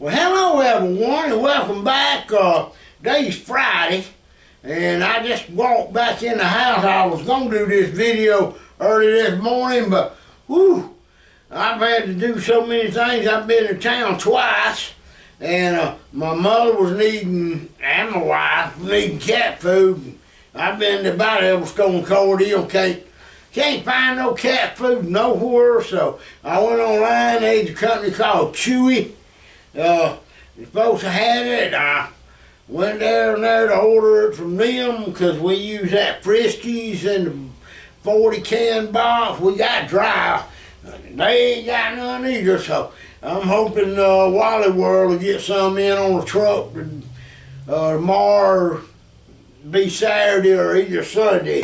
Well, hello everyone, and welcome back. Today's Friday, and I just walked back in the house. I was going to do this video early this morning, but whew, I've had to do so many things. I've been to town twice, and my mother was needing, and my wife, needing cat food. I've been to about every store in Cordell, can't find no cat food nowhere, so I went online. There's a company called Kountry. The folks had it. I went there to order it from them because we use that Friskies in the 40 can box. We got dry. They ain't got none either, so I'm hoping Wally World will get some in on the truck tomorrow, be Saturday or either Sunday.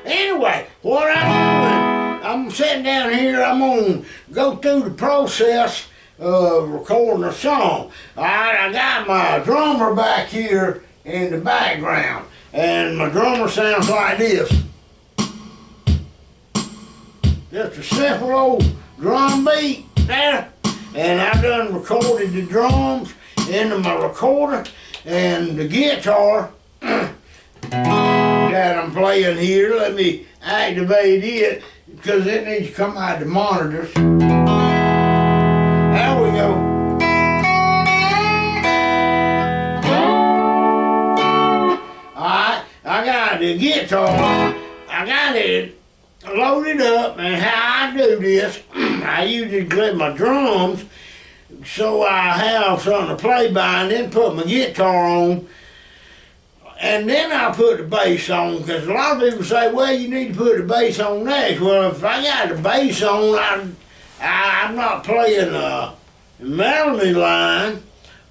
Anyway, what I'm doing, I'm sitting down here. I'm going to go through the process recording a song. Alright, I got my drummer back here in the background, and my drummer sounds like this. Just a simple old drum beat there, and I done recorded the drums into my recorder, and the guitar that I'm playing here, let me activate it because it needs to come out the monitors. There we go. Alright, I got the guitar. I got it loaded up, and how I do this, I usually get my drums so I have something to play by, and then put my guitar on, and then I put the bass on, because a lot of people say, well, you need to put the bass on next. Well, if I got the bass on, I'm not playing a melody line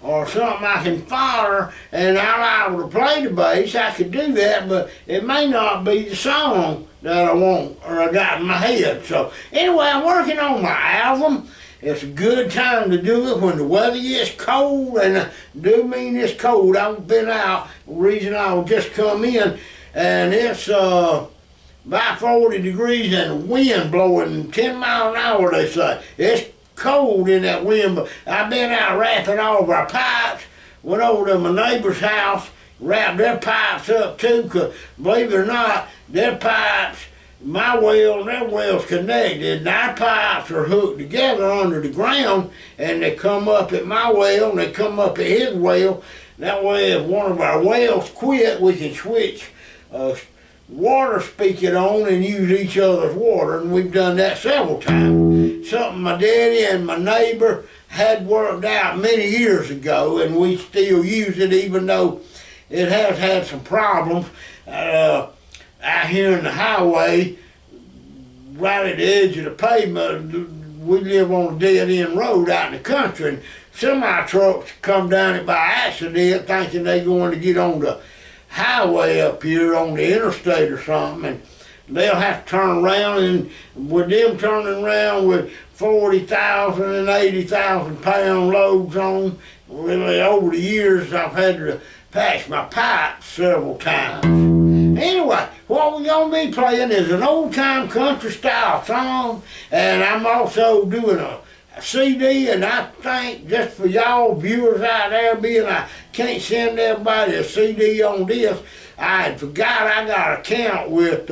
or something I can follow, and I'm able to play the bass. I could do that, but it may not be the song that I want or I got in my head. So anyway, I'm working on my album. It's a good time to do it when the weather gets cold, and I do mean it's cold. I've been out. The reason I will just come in, and it's about 40 degrees and the wind blowing 10 miles an hour, they say. It's cold in that wind, but I've been out wrapping all of our pipes. Went over to my neighbor's house, wrapped their pipes up too, because believe it or not, their pipes, my well and their well's connected, and our pipes are hooked together under the ground, and they come up at my well and they come up at his well. That way, if one of our wells quit, we can switch water spigot on and use each other's water, and we've done that several times. Something my daddy and my neighbor had worked out many years ago, and we still use it even though it has had some problems. Out here in the highway, right at the edge of the pavement, we live on a dead-end road out in the country, and semi-trucks come down it by accident thinking they're going to get on the highway up here on the interstate or something, and they'll have to turn around, and with them turning around with 40,000 and 80,000 pound loads on, really over the years I've had to patch my pipes several times. Anyway, what we're going to be playing is an old-time country style song, and I'm also doing a CD, and I think just for y'all viewers out there, being I can't send everybody a CD on this, I had forgot I got an account with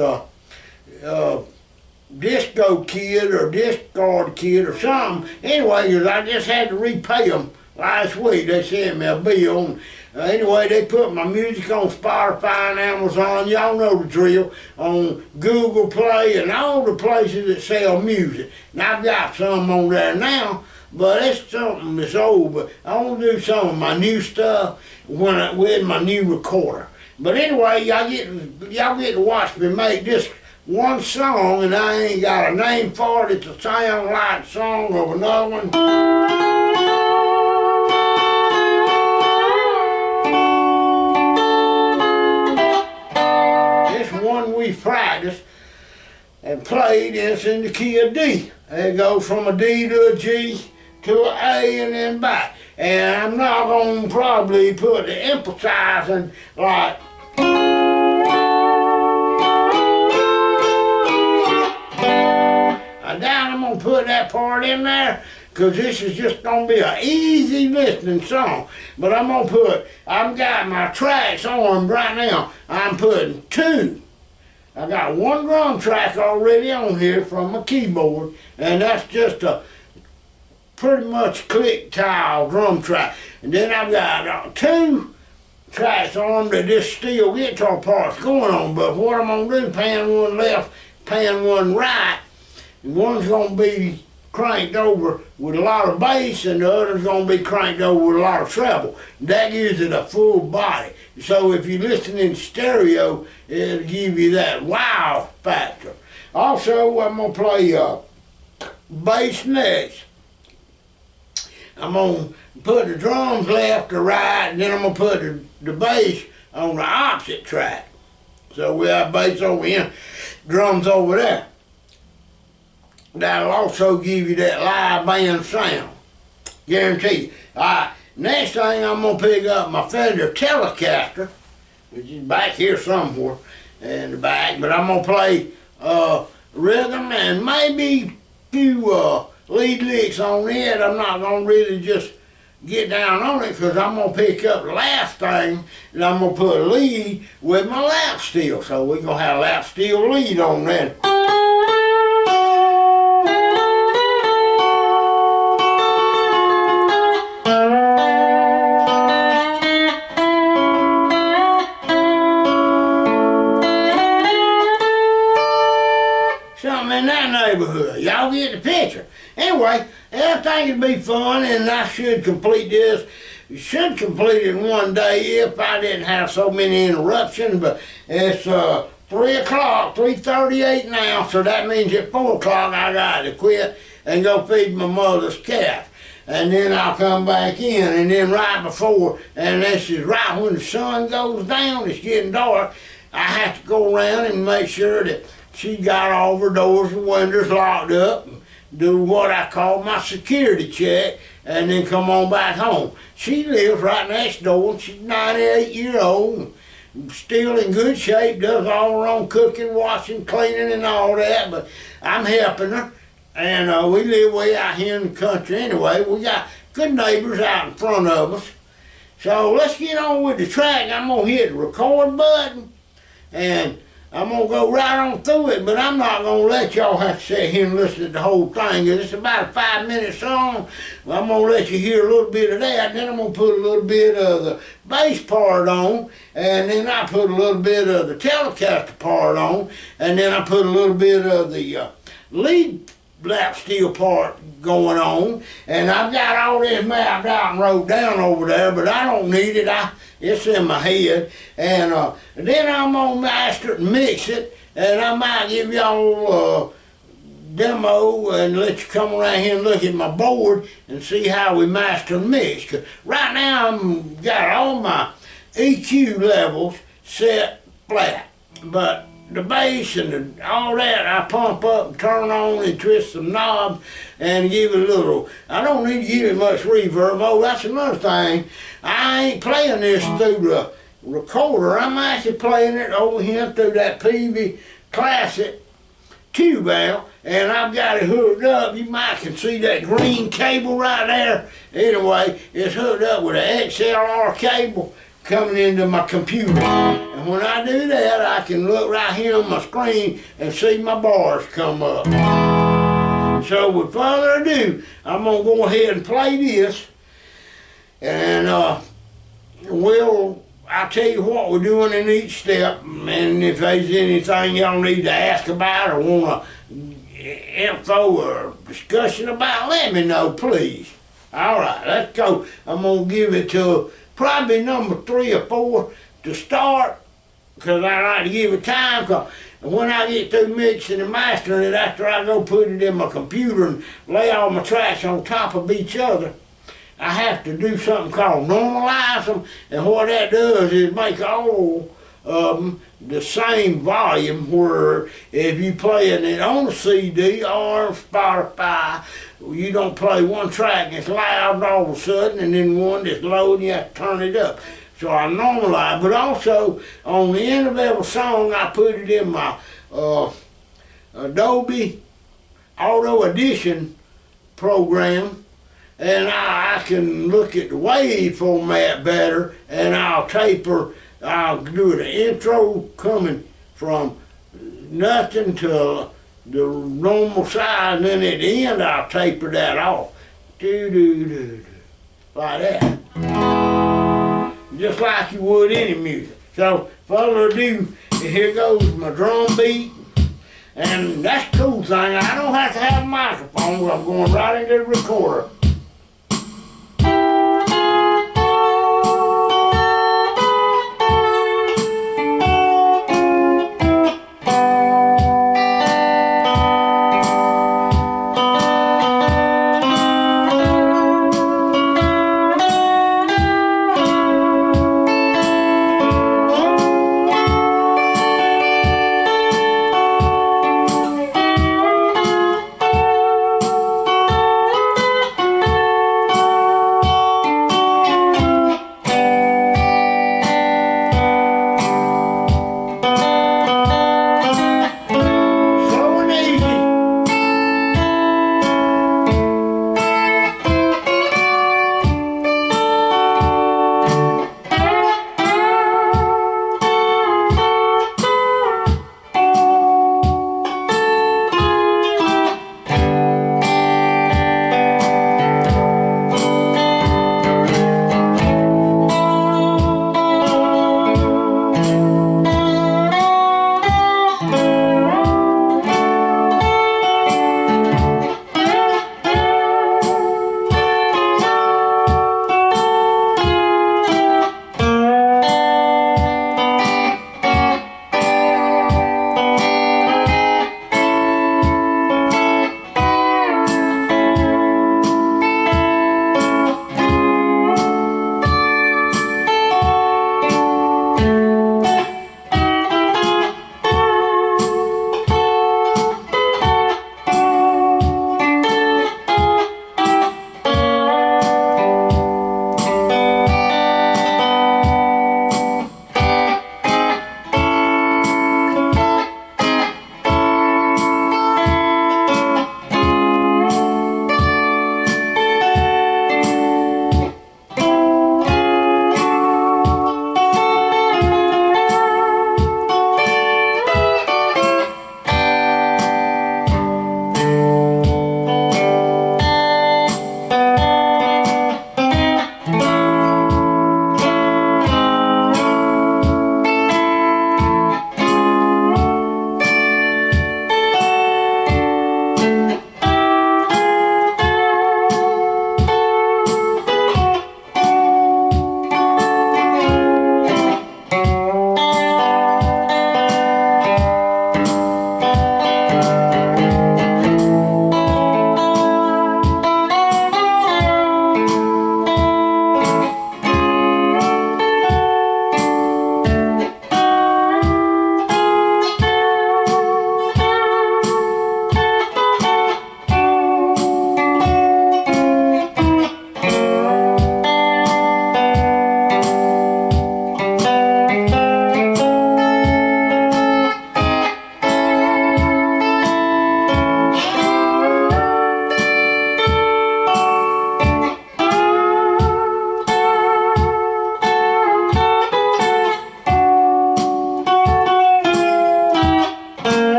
Disco Kid or Discard Kid or something. Anyway, because I just had to repay them last week. They sent me a bill. Anyway, they put my music on Spotify and Amazon, y'all know the drill, on Google Play and all the places that sell music. And I've got some on there now, but it's something that's old, but I want to do some of my new stuff with my new recorder. But anyway, y'all get to watch me make this one song, and I ain't got a name for it. It's a sound-like song of another one. One we practiced and played, it's in the key of D. It goes from a D to a G to an A and then back. And I'm not going to probably put the emphasizing like down, I'm going to put that part in there because this is just going to be an easy listening song. But I've got my tracks on right now. I'm putting two. I got one drum track already on here from my keyboard, and that's just a pretty much click tile drum track. And then I've got two tracks on that just steel guitar parts going on. But what I'm going to do, pan one left, pan one right, and one's going to be cranked over with a lot of bass, and the other's going to be cranked over with a lot of treble. That gives it a full body. So if you listen in stereo, it'll give you that wow factor. Also, I'm going to play bass next. I'm going to put the drums left to right, and then I'm going to put the bass on the opposite track. So we have bass over here, drums over there. That'll also give you that live band sound. Guarantee you. Alright, next thing I'm going to pick up my Fender Telecaster, which is back here somewhere in the back, but I'm going to play rhythm and maybe a few lead licks on it. I'm not going to really just get down on it, because I'm going to pick up the last thing and I'm going to put a lead with my lap steel. So we're going to have a lap steel lead on that. Something in that neighborhood. Y'all get the picture. Anyway, everything will be fun, and I should complete this. Should complete it one day if I didn't have so many interruptions, but it's 3 o'clock, 3:38 now, so that means at 4 o'clock I got to quit and go feed my mother's calf. And then I'll come back in, and then right before, and this is right when the sun goes down, it's getting dark, I have to go around and make sure that she got all her doors and windows locked up, and do what I call my security check, and then come on back home. She lives right next door, and she's 98 years old, and still in good shape, does all her own cooking, washing, cleaning, and all that, but I'm helping her. And we live way out here in the country anyway. We got good neighbors out in front of us. So let's get on with the track. I'm going to hit the record button, and I'm going to go right on through it, but I'm not going to let y'all have to sit here and listen to the whole thing. It's about a 5-minute song. I'm going to let you hear a little bit of that, and then I'm going to put a little bit of the bass part on, and then I put a little bit of the Telecaster part on, and then I put a little bit of the lead lap steel part going on, and I've got all this mapped out and wrote down over there, but I don't need it. It's in my head, and then I'm gonna master it and mix it, and I might give y'all a demo and let you come around here and look at my board and see how we master and mix. 'Cause right now I'm got all my EQ levels set flat, but the bass and all that I pump up and turn on and twist some knobs and give it a little. I don't need to give it much reverb. Oh, that's another thing. I ain't playing this through the recorder. I'm actually playing it over here through that PV Classic tube out, and I've got it hooked up. You might can see that green cable right there. Anyway, it's hooked up with an XLR cable coming into my computer. And when I do that, I can look right here on my screen and see my bars come up. So with further ado, I'm going to go ahead and play this, and I'll tell you what we're doing in each step, and if there's anything y'all need to ask about or want info or discussion about, let me know, please. All right, let's go. I'm going to give it to probably number 3 or 4 to start, because I like to give it time, because when I get through mixing and mastering it, after I go put it in my computer and lay all my tracks on top of each other, I have to do something called normalize them, and what that does is make all of them the same volume, where if you playing it on a CD or Spotify, you don't play one track and it's loud all of a sudden, and then one that's low and you have to turn it up. So I normalize, but also on the end of every song I put it in my Adobe Auto Edition program, and I can look at the wave format better, and I'll taper. I'll do the intro coming from nothing to the normal size, and then at the end I'll taper that off. Do, like that. Just like you would any music. So, further ado, here goes my drum beat. And that's the cool thing, I don't have to have a microphone, I'm going right into the recorder.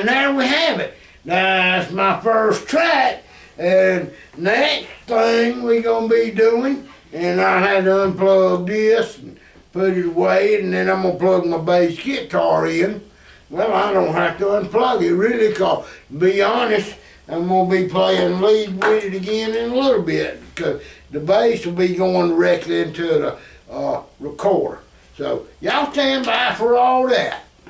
And there we have it. Now, that's my first track. And next thing we gonna be doing, and I had to unplug this and put it away, and then I'm gonna plug my bass guitar in. Well, I don't have to unplug it really, cause to be honest, I'm gonna be playing lead with it again in a little bit, because the bass will be going directly into the recorder. So y'all stand by for all that.